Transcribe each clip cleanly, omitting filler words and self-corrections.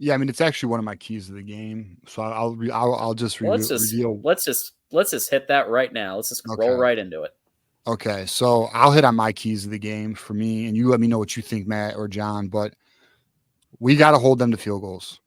Yeah, I mean, it's actually one of my keys to the game. So I'll just Well, let's just reveal. let's just let's just hit that right now. Let's just roll Okay. right into it. Okay. So I'll hit on my keys of the game for me, and you let me know what you think, Matt or John. But we got to hold them to field goals.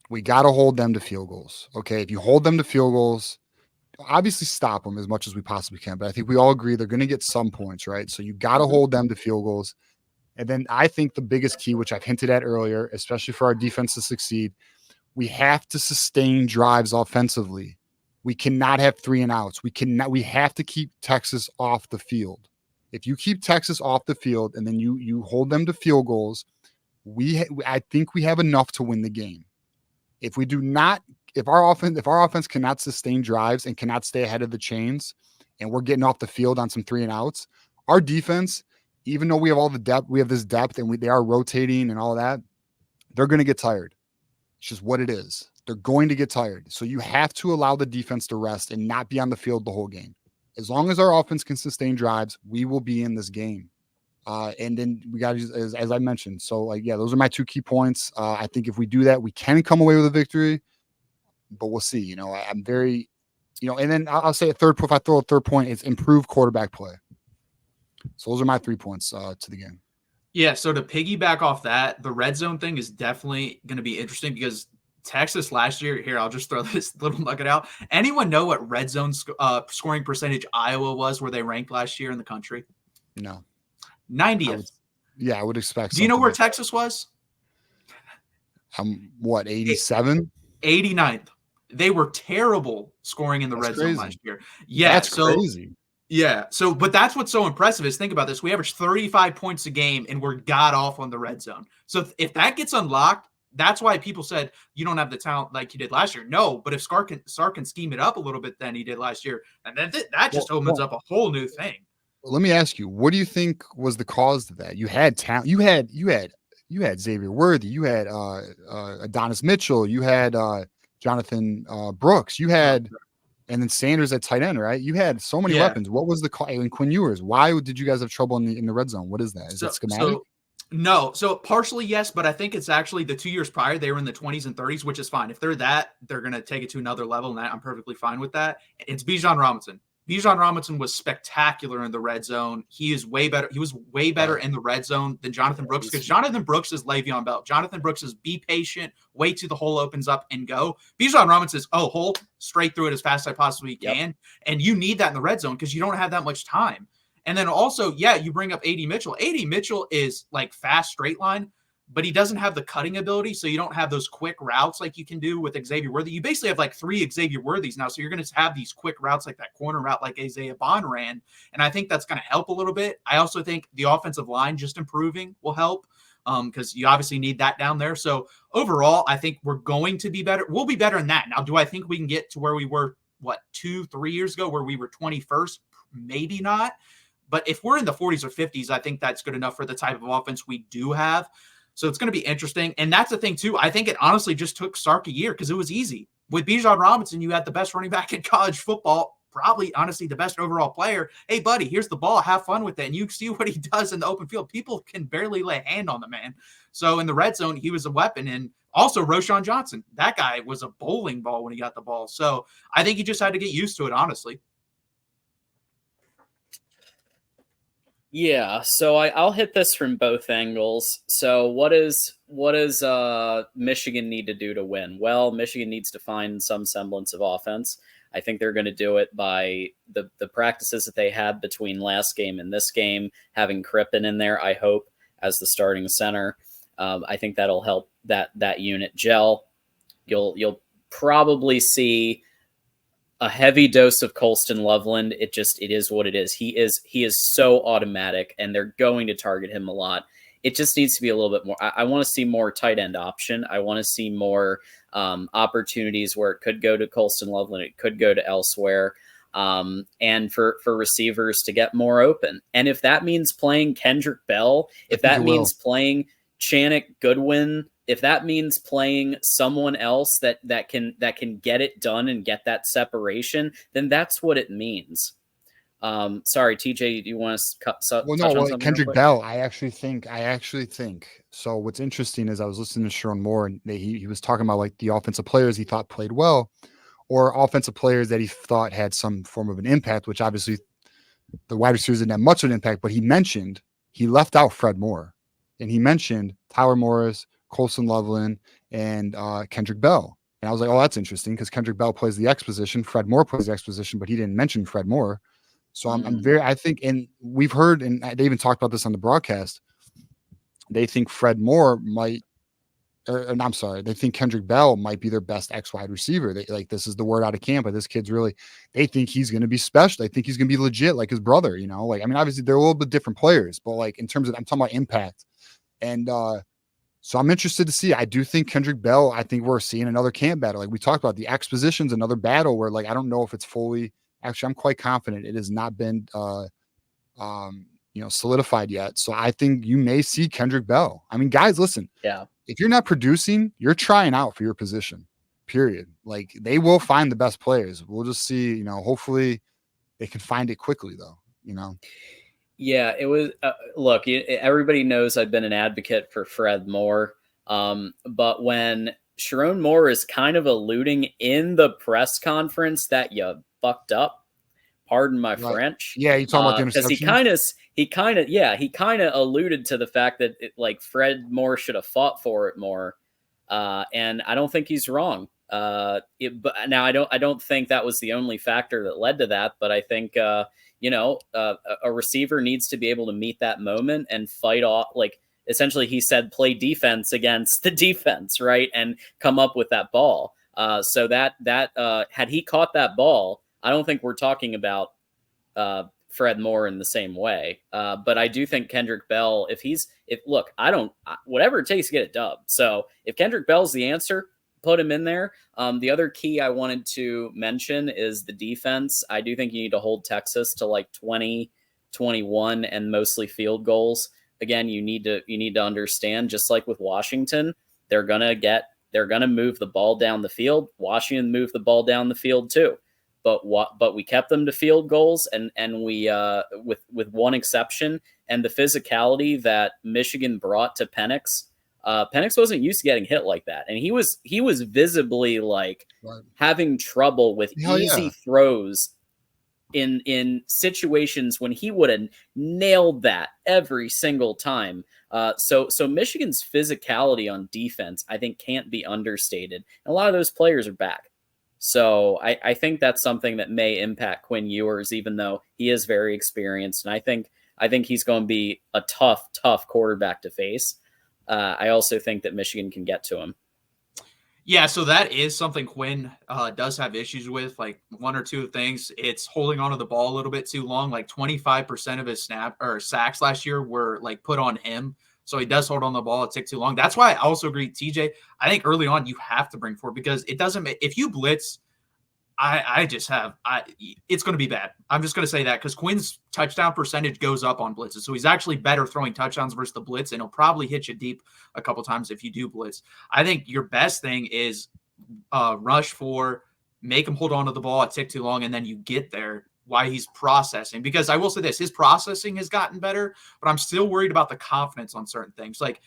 We got to hold them to field goals. Okay. If you hold them to field goals, obviously stop them as much as we possibly can. But I think we all agree they're going to get some points, right? So you got to Mhm. hold them to field goals. And then I think the biggest key, which I've hinted at earlier, especially for our defense to succeed, we have to sustain drives offensively. We cannot have 3-and-outs. We have to keep Texas off the field. If you keep Texas off the field and then you hold them to field goals, I think we have enough to win the game. If we do not, if our offense cannot sustain drives and cannot stay ahead of the chains, and we're getting off the field on some 3-and-outs, our defense, even though we have all the depth, we have this depth, and they are rotating and all that, they're going to get tired. It's just what it is. They're going to get tired. So you have to allow the defense to rest and not be on the field the whole game. As long as our offense can sustain drives, we will be in this game. And then we got, as I mentioned. So, like, yeah, those are my two key points. I think if we do that, we can come away with a victory, but we'll see. I'm very, and then I'll say if I throw a third point, it's improved quarterback play. So those are my 3 points to the game. Yeah, so to piggyback off that, the red zone thing is definitely going to be interesting because Texas last year, here, I'll just throw this little nugget out. Anyone know what red zone scoring percentage Iowa was where they ranked last year in the country? No. 90th. I would expect Do you know where like Texas was? What, 87? 89th. They were terrible scoring in the That's red crazy. zone last year. Yeah, That's crazy. Yeah, but that's what's so impressive is think about this. We average 35 points a game, and we're god off on the red zone. So if that gets unlocked, that's why people said you don't have the talent like you did last year. No, but if Sark can scheme it up a little bit than he did last year, and then that just opens up a whole new thing. Let me ask you, what do you think was the cause to that? You had talent. You had Xavier Worthy. You had Adonis Mitchell. You had Jonathan Brooks. You had. And then Sanders at tight end, right? You had so many weapons. What was the call? And Quinn Ewers. Why did you guys have trouble in the red zone? What is that? Is it schematic? No. So partially yes, but I think it's actually the 2 years prior they were in the 20s and 30s, which is fine. If they're going to take it to another level, and I'm perfectly fine with that. It's Bijan Robinson. Bijan Robinson was spectacular in the red zone. He is way better. He was way better in the red zone than Jonathan Brooks because Jonathan Brooks is Le'Veon Bell. Jonathan Brooks is be patient, wait till the hole opens up and go. Bijan Robinson is, hole, straight through it as fast as I possibly can. And you need that in the red zone because you don't have that much time. And then also, you bring up A.D. Mitchell. A.D. Mitchell is like fast straight line, but he doesn't have the cutting ability, so you don't have those quick routes like you can do with Xavier Worthy. You basically have like 3 Xavier Worthys now, so you're going to have these quick routes like that corner route like Isaiah Bond ran, and I think that's going to help a little bit. I also think the offensive line just improving will help because you obviously need that down there. So overall, I think we're going to be better. We'll be better in that. Now, do I think we can get to where we were, 2-3 years ago, where we were 21st? Maybe not. But if we're in the 40s or 50s, I think that's good enough for the type of offense we do have. So it's going to be interesting. And that's the thing, too. I think it honestly just took Sark a year because it was easy. With Bijan Robinson, you had the best running back in college football, probably, honestly, the best overall player. Hey, buddy, here's the ball. Have fun with it. And you see what he does in the open field. People can barely lay a hand on the man. So in the red zone, he was a weapon. And also Roschon Johnson. That guy was a bowling ball when he got the ball. So I think he just had to get used to it, honestly. Yeah, so I'll hit this from both angles. So what does Michigan need to do to win? Well, Michigan needs to find some semblance of offense. I think they're going to do it by the practices that they had between last game and this game, having Crippen in there, I hope, as the starting center. I think that'll help that unit gel. You'll probably see a heavy dose of Colston Loveland. It is what it is. He is so automatic, and they're going to target him a lot. It just needs to be a little bit more. I want to see more tight end option. I want to see more opportunities where it could go to Colston Loveland. It could go to elsewhere. And for receivers to get more open. And if that means playing Kendrick Bell, if that means playing Channick Goodwin, if that means playing someone else that can get it done and get that separation, then that's what it means. Sorry, TJ, do you want to Well, touch no, on well, something real Kendrick quick? Bell, I actually think. So what's interesting is I was listening to Sharon Moore, and he was talking about like the offensive players he thought played well, or offensive players that he thought had some form of an impact, which obviously the wide receivers didn't have much of an impact, but he left out Fred Moore, and he mentioned Tyler Morris, Colson Loveland, and Kendrick Bell. And I was like, oh, that's interesting because Kendrick Bell plays the X position, Fred Moore plays the X position, but he didn't mention Fred Moore. So I think, and we've heard, and they even talked about this on the broadcast. They think Fred Moore might, or I'm sorry, they think Kendrick Bell might be their best X wide receiver. They like, this is the word out of camp, but this kid's really, they think he's going to be special. They think he's going to be legit, like his brother, like, I mean, obviously they're a little bit different players, but like in terms of, I'm talking about impact. And, so I'm interested to see. I do think Kendrick Bell, I think we're seeing another camp battle. Like we talked about, the X position's another battle where like, I don't know if it's fully, actually, I'm quite confident it has not been, solidified yet. So I think you may see Kendrick Bell. I mean, guys, listen, Yeah. if you're not producing, you're trying out for your position, period. Like they will find the best players. We'll just see, hopefully they can find it quickly though. Yeah, it was. Look, everybody knows I've been an advocate for Fred Moore, but when Sharon Moore is kind of alluding in the press conference that you fucked up, pardon my Right. French, Yeah, you talking about the because he kind of alluded to the fact that like Fred Moore should have fought for it more, and I don't think he's wrong. But now I don't think that was the only factor that led to that, but I think a receiver needs to be able to meet that moment and fight off. Like essentially, he said, play defense against the defense, right, and come up with that ball. So that had he caught that ball, I don't think we're talking about Fred Moore in the same way. But I do think Kendrick Bell, whatever it takes to get a dub. So if Kendrick Bell's the answer, put him in there. The other key I wanted to mention is the defense. I do think you need to hold Texas to like 20, 21 and mostly field goals. Again, you need to understand, just like with Washington, they're going to move the ball down the field. Washington moved the ball down the field too. But we kept them to field goals, and we with one exception, and the physicality that Michigan brought to Penix. Penix wasn't used to getting hit like that, and he was visibly like having trouble with easy throws in situations when he would have nailed that every single time. So Michigan's physicality on defense, I think, can't be understated. And a lot of those players are back. So I think that's something that may impact Quinn Ewers, even though he is very experienced. And I think he's going to be a tough quarterback to face. I also think that Michigan can get to him. Yeah, so that is something Quinn does have issues with, like one or two things. It's holding onto the ball a little bit too long. Like 25% of his sacks last year were like put on him. So he does hold on the ball a tick too long. That's why I also agree, TJ. I think early on you have to bring forward, because it doesn't – if you blitz, it's going to be bad. I'm just going to say that, because Quinn's touchdown percentage goes up on blitzes. So he's actually better throwing touchdowns versus the blitz, and he'll probably hit you deep a couple times if you do blitz. I think your best thing is rush for, make him hold on to the ball a tick too long, and then you get there while he's processing. Because I will say this, his processing has gotten better, but I'm still worried about the confidence on certain things. Like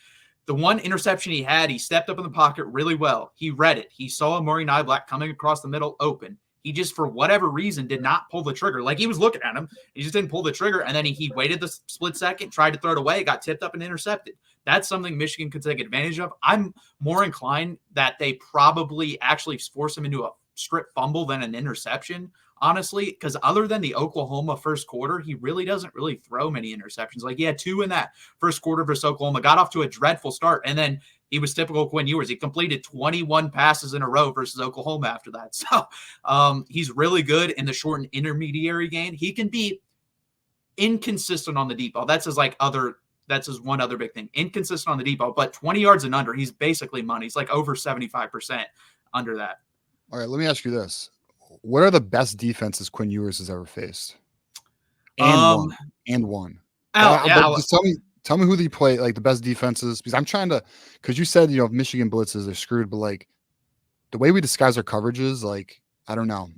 the one interception he had, he stepped up in the pocket really well. He read it. He saw Maury Nyblack coming across the middle open. He just, for whatever reason, did not pull the trigger. Like, he was looking at him. He just didn't pull the trigger. And then he waited the split second, tried to throw it away, got tipped up and intercepted. That's something Michigan could take advantage of. I'm more inclined that they probably actually force him into a strip fumble than an interception, honestly, because other than the Oklahoma first quarter, he really doesn't really throw many interceptions. Like, he had 2 in that first quarter versus Oklahoma, got off to a dreadful start, and then he was typical Quinn Ewers. He completed 21 passes in a row versus Oklahoma after that. So he's really good in the short and intermediary game. He can be inconsistent on the deep ball. That's his one other big thing. Inconsistent on the deep ball, but 20 yards and under, he's basically money. He's like over 75% under that. All right, let me ask you this. What are the best defenses Quinn Ewers has ever faced? And won. Just tell me who they play, like the best defenses, because I'm trying to, because you said, if Michigan blitzes, they're screwed, but like the way we disguise our coverages, like, I don't know.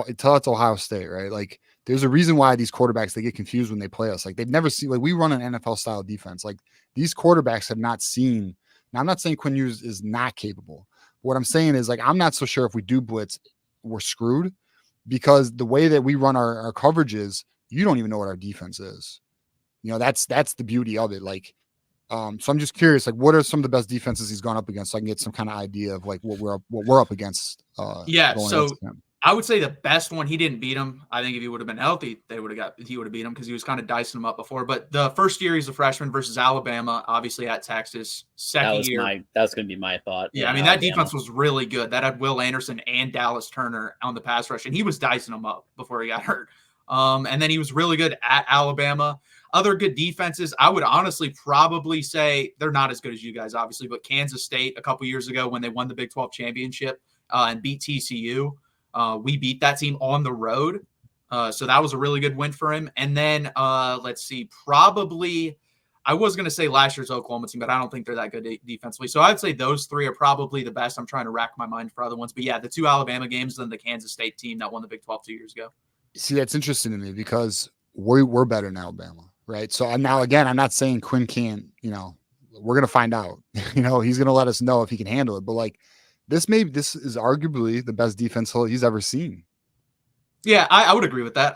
Until it's Ohio State, right? Like there's a reason why these quarterbacks, they get confused when they play us. Like they've never seen, like we run an NFL style defense. Like these quarterbacks have not seen. Now I'm not saying Quinn Ewers is not capable. What I'm saying is like, I'm not so sure if we do blitz, we're screwed, because the way that we run our coverages, you don't even know what our defense is. You know, that's the beauty of it. Like, so I'm just curious, like, what are some of the best defenses he's gone up against, so I can get some kind of idea of like what we're up against. Yeah, going so against him. I would say the best one, he didn't beat him. I think if he would have been healthy, he would have beat him because he was kind of dicing him up before. But the first year he's a freshman versus Alabama, obviously at Texas. Second year, that's going to be my thought. Yeah, I mean, that defense was really good. That had Will Anderson and Dallas Turner on the pass rush, and he was dicing them up before he got hurt. And then he was really good at Alabama. Other good defenses, I would honestly probably say they're not as good as you guys, obviously, but Kansas State a couple years ago when they won the Big 12 championship and beat TCU, we beat that team on the road. So that was a really good win for him. And then let's see, probably I was going to say last year's Oklahoma team, but I don't think they're that good defensively. So I'd say those three are probably the best. I'm trying to rack my mind for other ones. But yeah, the two Alabama games and the Kansas State team that won the Big 12 2 years ago. See, that's interesting to me because we're better than Alabama, right? So now, again, I'm not saying Quinn can't, we're going to find out. He's going to let us know if he can handle it. But like this is arguably the best defense he's ever seen. Yeah, I would agree with that.